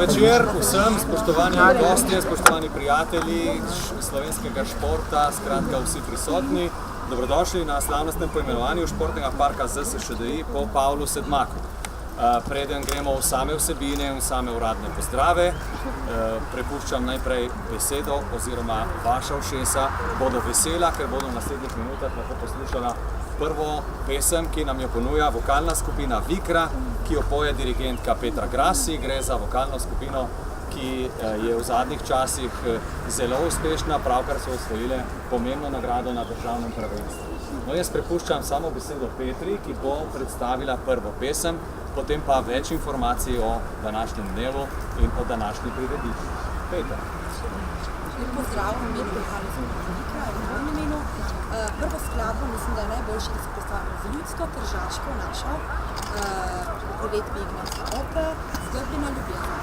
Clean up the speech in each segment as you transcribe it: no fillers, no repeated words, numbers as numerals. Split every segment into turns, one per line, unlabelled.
Večer vsem, spoštovani gostje, spoštovani prijatelji slovenskega športa, skratka vsi prisotni. Dobrodošli na slavnostnem poimenovanju športnega parka ZSŠDI po Pavlu Sedmaku. Preden gremo v same vsebine in same uradne pozdrave, prepuščam najprej besedo oziroma vaša ušesa bodo vesela, ker bodo v naslednjih minutah lahko poslušala prvo pesem, ki nam jo ponuja vokalna skupina Vikra, ki jo poje dirigentka Petra Grasi. Gre za vokalno skupino, ki je v zadnjih časih zelo uspešna, pravkar so osvojile pomembno nagrado na državnem prvenstvu. No, jaz prepuščam samo besedo Petri, ki bo predstavila prvo pesem, potem pa več informacij o današnjem dnevu in o današnji prireditvi. Petra.
Lep pozdrav v imenu vokalne skupine Vikra in v mojem imenu. Prvo skladbo mislim, da je najboljše, da se predstavimo za ljudsko, tržaško, našo, v provedbi Ignaca Ope, Zgrbljena ljubezen.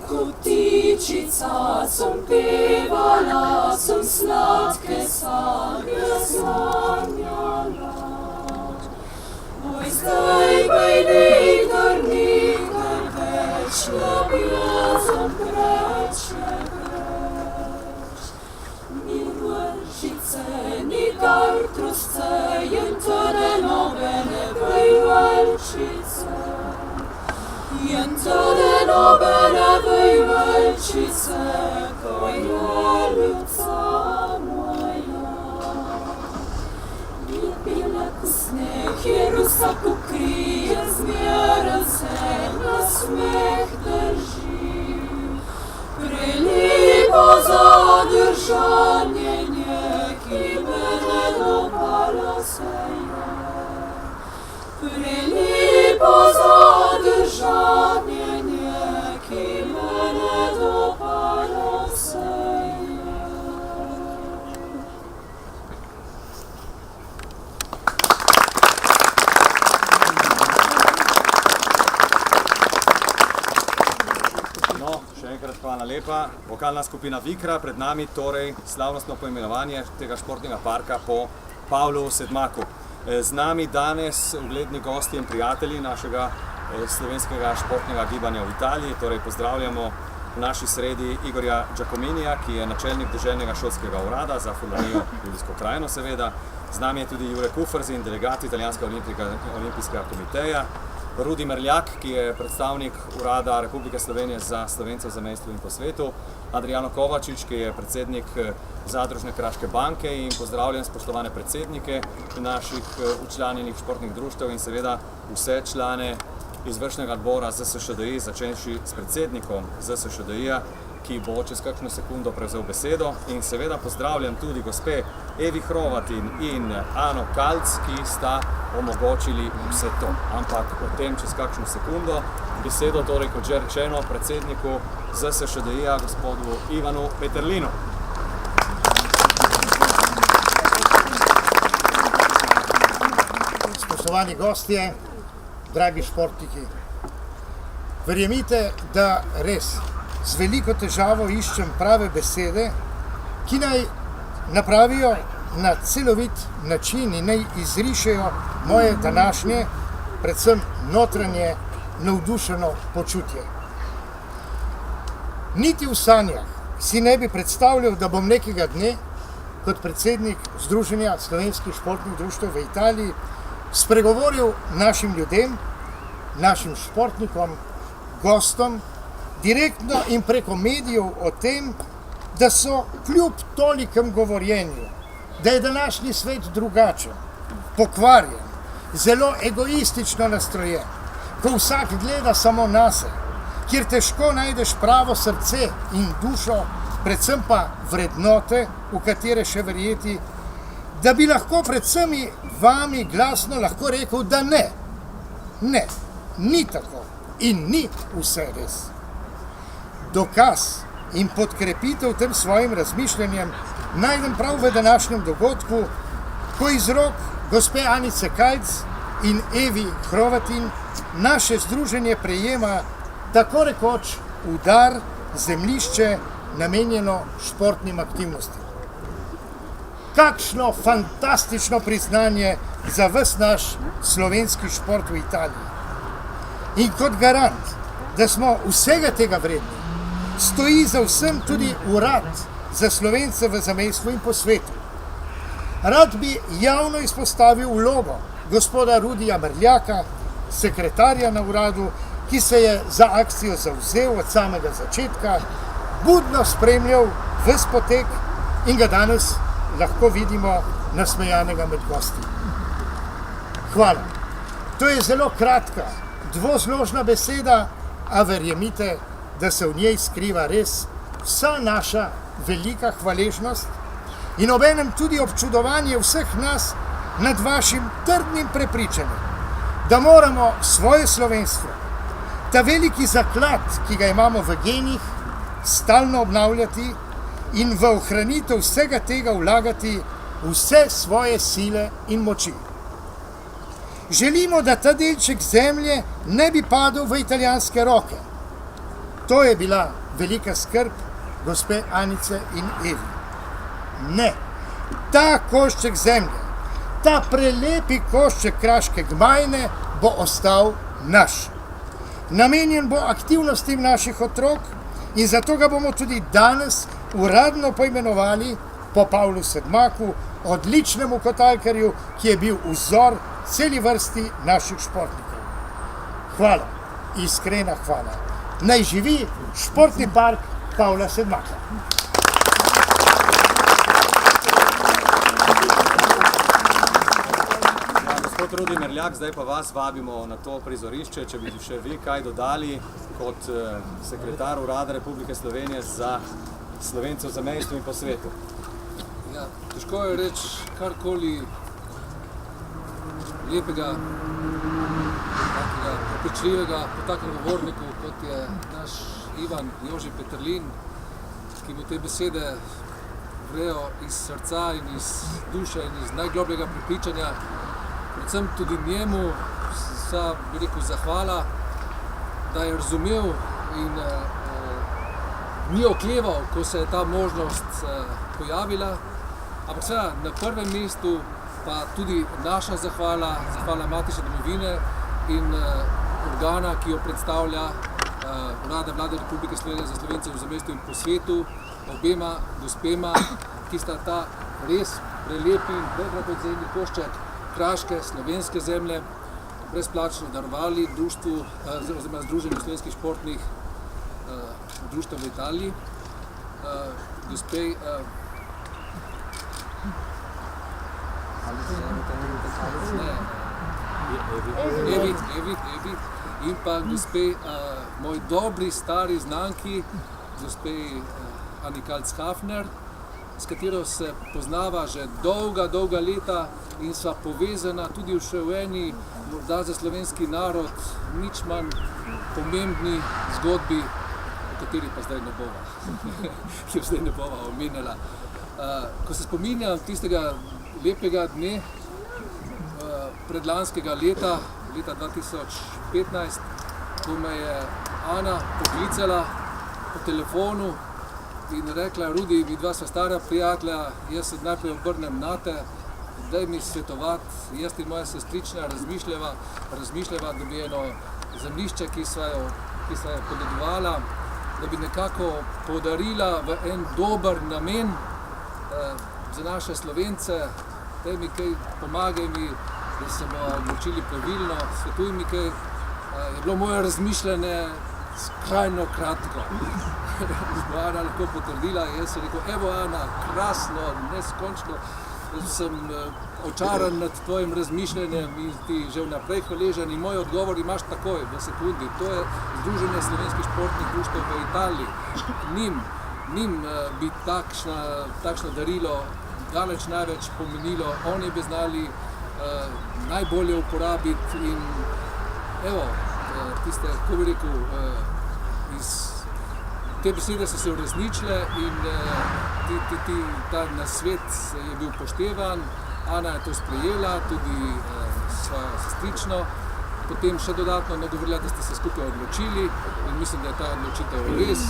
Kotičica sem pevala, sem sladke sanje sanjala. Oj, zdaj baj nikdar več, ljubezen preče preč. Ni vršice, ni kartrusce, in tudi nobene vejvalčice. Jen tudi nobene vejvalčice, ko je ljubca moja. Je bila ko sneh, jer vsako krije, zmeraj se na smeh drži. Prelepo zadržanje nje, ki mene dopala se je. Prelepo zadržanje nje, ki mene dopala se je.
No, še enkrat hvala lepa. Vokalna skupina Vikra, pred nami torej slavnostno poimenovanje tega športnega parka po Pavlu Sedmaku. Z nami danes ugledni gostje in prijatelji našega slovenskega športnega gibanja v Italiji. Torej pozdravljamo v naši sredi Igorja Giacominija, ki je načelnik deželnega šolskega urada za Filharmonijo Julijsko krajino seveda. Z nami je tudi Jure Kuferzin, delegat Italijanskega olimpijskega komiteja. Rudi Merljak, ki je predstavnik Urada Republike Slovenije za Slovence v zamejstvu in po svetu. Adriano Kovačič, ki je predsednik Zadružne kraške banke, in pozdravljam spoštovane predsednike naših učlanjenih športnih društev in seveda vse člane izvršnega odbora ZSŠDI, začenši s predsednikom ZSŠDI-ja, ki bo čez kakšno sekundo prevzel besedo. In seveda pozdravljam tudi gospe Evi Hrovatin in Ano Kalc, ki sta omogočili vse to. Ampak o tem čez kakšno sekundo. Besedo torej, kot že rečeno, predsedniku ZSŠDI-ja, gospodu Ivanu Peterlinu.
Spoštovani gostje, dragi športniki, verjemite, da res z veliko težavo iščem prave besede, ki naj napravijo na celovit način in naj izrišejo moje današnje, predvsem notranje, navdušeno počutje. Niti v sanjah si ne bi predstavljal, da bom nekega dne kot predsednik Združenja slovenskih športnih društev v Italiji spregovoril našim ljudem, našim športnikom, gostom, direktno in preko medijev o tem, da so kljub tolikem govorjenju, da je današnji svet drugačen, pokvarjen, zelo egoistično nastrojen, ko vsak gleda samo nase, kjer težko najdeš pravo srce in dušo, predvsem pa vrednote, v katere še verjeti, da bi lahko pred vsemi vami glasno lahko rekel, da ne. Ne, ni tako in ni vse res. Dokaz in podkrepitev tem svojim razmišljanjem najdem prav v današnjem dogodku, ko iz rok gospe Anice Kalc in Evi Hrovatin naše združenje prejema tako rekoč v dar zemljišče namenjeno športnim aktivnostim. Kakšno fantastično priznanje za ves naš slovenski šport v Italiji. In kot garant, da smo vsega tega vredni, stoji za vsem tudi Urad za Slovence v zamejstvu in po svetu. Rad bi javno izpostavil vlogo gospoda Rudija Mrljaka, sekretarja na uradu, ki se je za akcijo zavzel od samega začetka, budno spremljal ves potek in ga danes lahko vidimo nasmejanega med gosti. Hvala. To je zelo kratka, dvozložna beseda, a verjemite, da se v njej skriva res vsa naša velika hvaležnost in obenem tudi občudovanje vseh nas nad vašim trdnim prepričanjem, da moramo svoje slovenstvo, ta veliki zaklad, ki ga imamo v genih, stalno obnavljati in v ohranitev vsega tega vlagati vse svoje sile in moči. Želimo, da ta delček zemlje ne bi padel v italijanske roke. To je bila velika skrb gospe Anice in Evi. Ne, ta košček zemlje, ta prelepi košček kraške gmajne bo ostal naš. Namenjen bo aktivnostim naših otrok in zato ga bomo tudi danes uradno poimenovali po Pavlu Sedmaku, odličnemu kotalkarju, ki je bil vzor celi vrsti naših športnikov. Hvala, iskrena hvala. Naj živi športni park Pavla Sedmaka.
Gospod Rudi Mrljak, zdaj pa vas vabimo na to prizorišče, če bi še vi kaj dodali kot sekretar Urada Republike Slovenije za Slovence v zamejstvu in po svetu.
Ja, težko je reči karkoli lepega, takega prepričljivega po takem govorniku, kot je naš Ivan Joži Peterlin, ki mu te besede vrejo iz srca in iz duše in iz najglobljega prepričanja. Predvsem tudi njemu vsa, bi rekel, zahvala, da je razumel in ni okleval, ko se je ta možnost pojavila. Ampak seveda na prvem mestu pa tudi naša zahvala, zahvala Matice domovine in organa, ki jo predstavlja Urada Vlade Republike Slovenije za Slovence v zamejstvu in po svetu, obema gospema, ki sta ta res prelepi in predragoceni košček kraške slovenske zemlje brezplačno darovali društvu, oziroma Združenju slovenskih športnih društev v Italiji. Gospej Evi in pa gospe moji dobri stari znanki, gospe Ani Kalc-Hafner, s katero se poznava že dolga leta in sva povezana tudi še v eni, morda za slovenski narod, nič manj pomembni zgodbi, o kateri pa zdaj ne bova, ki jo zdaj ne bova omenjala. Ko se spominjam tistega lepega dne predlanskega leta 2015, ko me je Ana poklicala po telefonu in rekla: Rudi, midva sva stara prijatelja, jaz se najprej obrnem nate, daj mi svetovati, jaz in moja sestrična razmišljava, da bi eno zemljišče, ki sva jo podedovala, da bi nekako podarila v en dober namen za naše Slovence. Daj mi kaj, pomagaj mi, da se bomo odločili pravilno, svetuj mi kaj. Je bilo moje razmišljanje skrajno kratko. Bo Ana lahko potrdila, jaz sem rekel: evo Ana, krasno, neskončno, sem očaran nad tvojim razmišljanjem in ti že vnaprej hvaležen in moj odgovor imaš takoj, v sekundi. To je Združenje slovenskih športnih društev v Italiji. Njim bi takšno darilo daleč največ pomenilo, oni bi znali najbolje uporabiti in evo, tiste, kako bi rekel, te besede so se uresničile in ta nasvet je bil upoštevan. Ana je to sprejela, tudi sva sestrično potem še dodatno nagovorila, da ste se skupaj odločili in mislim, da je ta odločitev res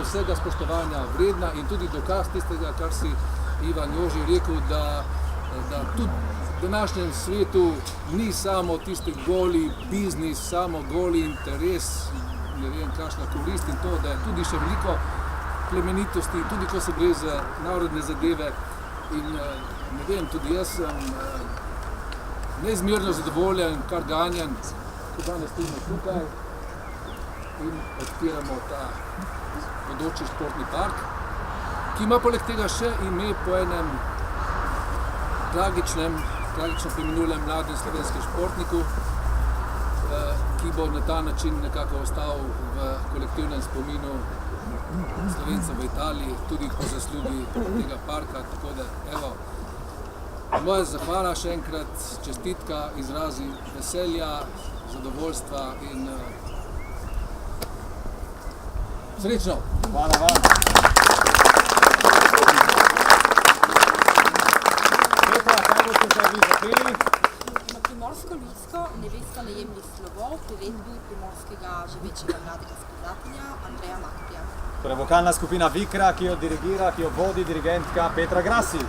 vsega spoštovanja vredna in tudi dokaz tistega, kar si Ivan Joži rekel, da tudi v današnjem svetu ni samo tisti goli biznis, samo goli interes, ne vem, kakšna korist in to, da je tudi še veliko plemenitosti, tudi ko se gre za narodne zadeve in ne vem, tudi jaz sem neizmerno zadovoljen, kar ganjan, ko danes stojimo tukaj in odpiramo ta bodoči športni park, ki ima poleg tega še ime po enem tragično preminulem mladem slovenskem športniku, ki bo na ta način nekako ostal v kolektivnem spominu Slovencev v Italiji, tudi po zaslugi tega parka, tako da evo, moja zahvala še enkrat, čestitka, izrazi veselja, zadovoljstva in srečno!
Hvala vam. Petra, kaj boste zdaj vi zapeli?
Na primorsko ljudsko Nevesta najemnih slovov v priredbi primorskega živečega mladega skladatelja Andreja Makarja.
Torej, vokalna skupina Vikra, ki jo dirigira, ki jo vodi dirigentka Petra Grasi.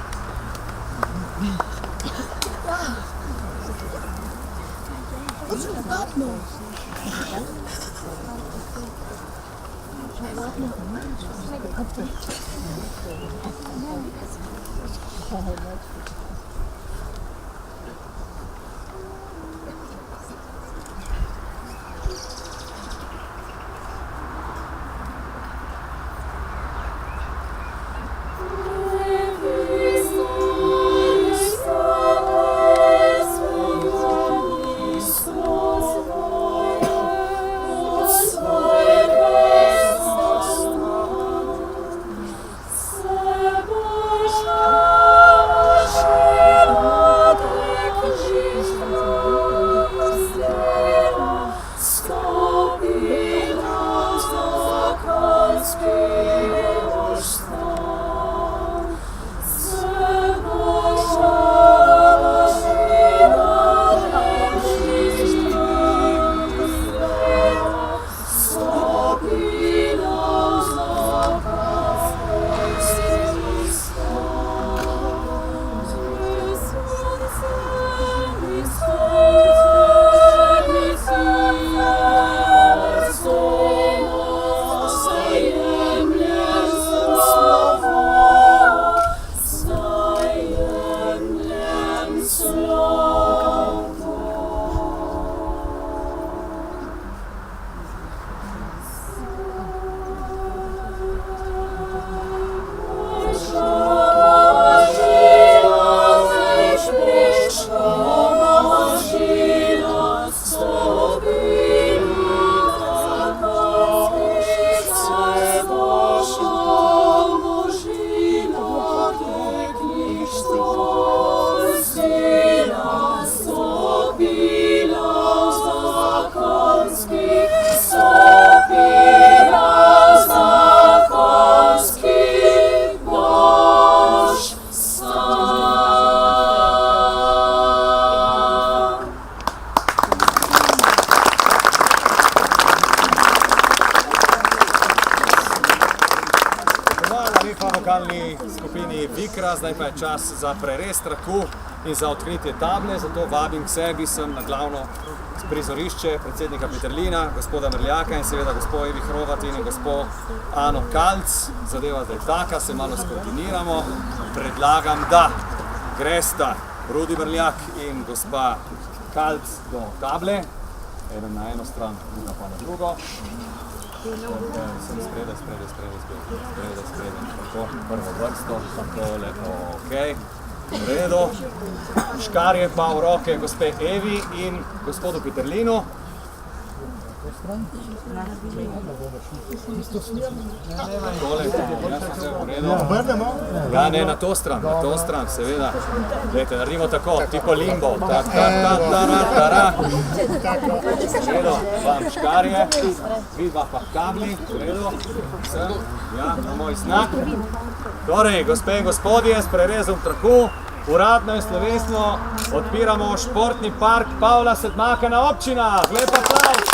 vokalni skupini Vikra, zdaj pa je čas za prerez traku in za odkritje table, zato vabim k sebi sem na glavno prizorišče predsednika Peterlina, gospoda Mrljaka in seveda gospod Evi Hrovatin in gospod Ano Kalc. Zadeva zdaj taka, se malo skoordiniramo. Predlagam, da gresta Rudi Mrljak in gospa Kalc do table, eden na eno stran, druga pa na drugo. Sem spredaj, tako, prvo vrsto, takole, okej, v redu. Škarje pa v roke gospe Evi in gospodu Peterlinu. Takole, v redu. Ja, ne, na to stran, seveda. Dajte, naredimo tako, tipo limbo. V redu, vam škarje, vidva pa kabli, v redu. Ja, na moj znak. Torej, gospe in gospodje, s prerezom traku uradno in slovesno odpiramo športni park Pavla Sedmaka na občinah. Lep aplavz!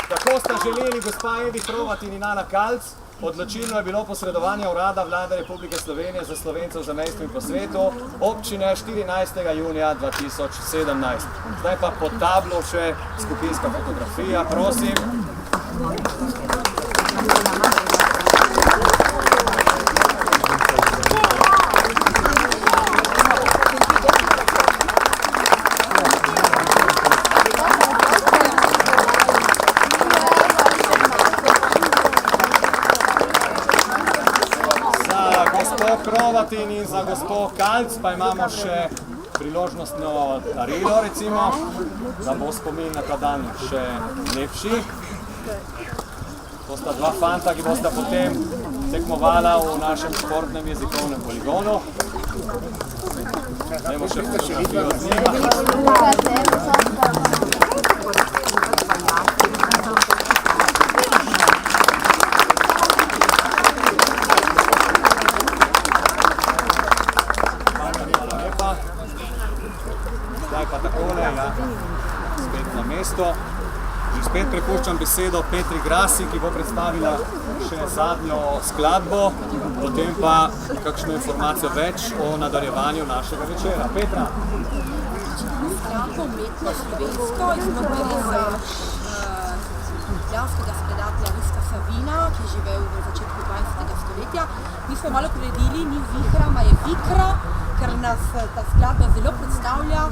Tako sta želeli gospa Edi Hrovat in Nana Kalc. Odločilno je bilo posredovanje Urada Vlade Republike Slovenije za Slovence v zamejstvu in po svetu občine 14. junija 2017. Zdaj pa pod tablo še skupinska fotografija, prosim. Krovatin in za gospo Kalc pa imamo še priložnostno darilo, recimo, da bo spomin na ta dan še lepši. To sta dva fanta, ki bosta potem tekmovala v našem športnem jezikovnem poligonu. Dajmo še fotografijo z njima. Zdaj pa takole, ja, spet na mesto. In spet prepuščam besedo Petri Grasi, ki bo predstavila še zadnjo skladbo, potem pa kakšno informacijo več o nadaljevanju našega večera. Petra.
Skladbo umetnost slovensko iz Norbereza ljubljanskega skladatelja Ruska Savina, ki je živel v začetku 20. stoletja. Mi smo malo priredili, ni vihra, ma je vikra, ker nas ta skladba zelo predstavlja,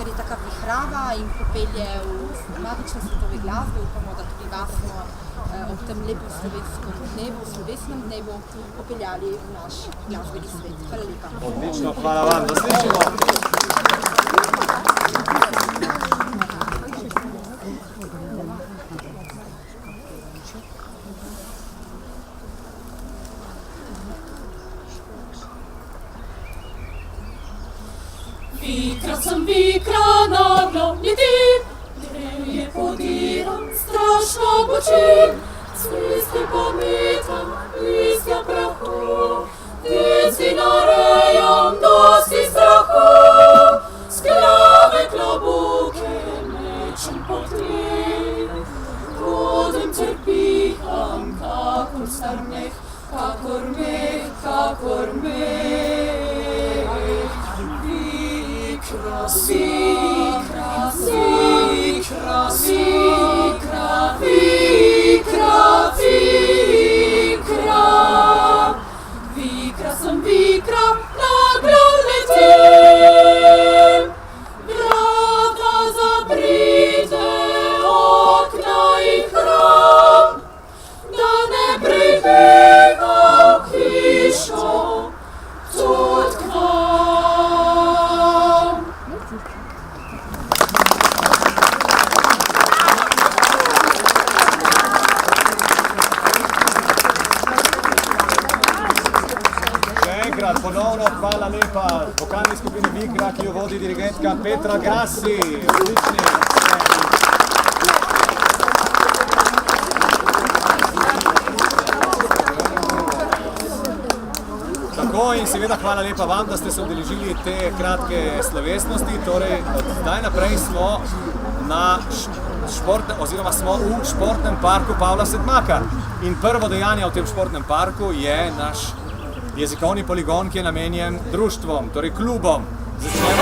ker je taka vihrava in popelje v dramatične svetove glasbe. Upamo, da tudi vas smo ob tem lepem slovenskem dnevu, slovesnem dnevu popeljali v naš glasbeni svet. Hvala lepa.
Odlično, hvala vam, da slišimo.
Vikra sem vikra, naglo letim, drev je podiran, strašno bočim, cvesti pometam, listja prahu, deci narejam, dosti strahu, sklave klobuke mečem po tleh, hodem trpiham, kakor star meh, kakor meh, kakor meh. Vikra, vikra, vikra, vikra, vikra, vikra sem vikra, naglo letim. Vrata zaprite, okna in hram, da ne pribega v hišo, tudi k vam.
Ponovno hvala lepa vokalni skupini Vikra, ki jo vodi dirigentka Petra Grasi. Odlični. Tako in seveda hvala lepa vam, da ste se udeležili te kratke slovesnosti. Torej, od zdaj naprej smo na smo v športnem parku Pavla Sedmaka. In prvo dejanje v tem športnem parku je naš jezikovni poligon, ki je namenjen društvom, torej klubom. Začnemo